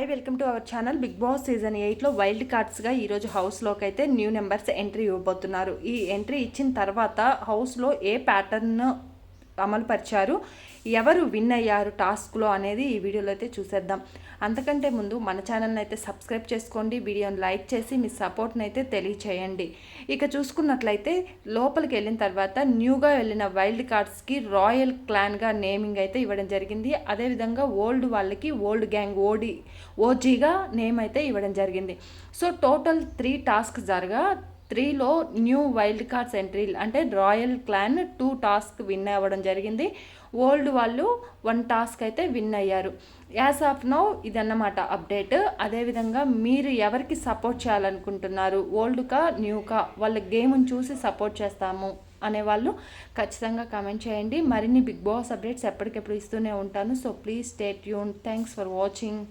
Hi welcome to our channel. Bigg Boss season 8లో wild కార్డ్స్గా ఈరోజు హౌస్లోకి అయితే న్యూ నెంబర్స్ ఎంట్రీ ఇవ్వబోతున్నారు. ఈ ఎంట్రీ ఇచ్చిన తర్వాత హౌస్లో ఏ ప్యాటర్న్ అమలు పరిచారు, ఎవరు విన్ అయ్యారు టాస్క్లో అనేది ఈ వీడియోలో అయితే చూసేద్దాం. అంతకంటే ముందు మన ఛానల్ని అయితే సబ్స్క్రైబ్ చేసుకోండి, వీడియోని లైక్ చేసి మీ సపోర్ట్ని అయితే తెలియచేయండి. ఇక చూసుకున్నట్లయితే లోపలికి వెళ్ళిన తర్వాత న్యూగా వెళ్ళిన వైల్డ్ కార్డ్స్కి రాయల్ క్లాన్గా నేమింగ్ అయితే ఇవ్వడం జరిగింది. అదేవిధంగా ఓల్డ్ వాళ్ళకి ఓల్డ్ గ్యాంగ్ ఓజీగా నేమ్ అయితే ఇవ్వడం జరిగింది. సో టోటల్ 3 టాస్క్ జరగా 3లో న్యూ వైల్డ్ కార్డ్స్ ఎంట్రీ అంటే రాయల్ క్లాన్ 2 టాస్క్ విన్ అవ్వడం జరిగింది. ఓల్డ్ వాళ్ళు 1 టాస్క్ అయితే విన్ అయ్యారు. యాజ్ ఆఫ్ నౌ ఇదన్నమాట అప్డేట్. అదేవిధంగా మీరు ఎవరికి సపోర్ట్ చేయాలనుకుంటున్నారు, ఓల్డ్కా న్యూకా, వాళ్ళ గేమ్ని చూసి సపోర్ట్ చేస్తాము అనేవాళ్ళు ఖచ్చితంగా కామెంట్ చేయండి. మరిన్ని బిగ్ బాస్ అప్డేట్స్ ఎప్పటికెప్పుడు ఇస్తూనే ఉంటాను. So please stay tune. Thanks for watching.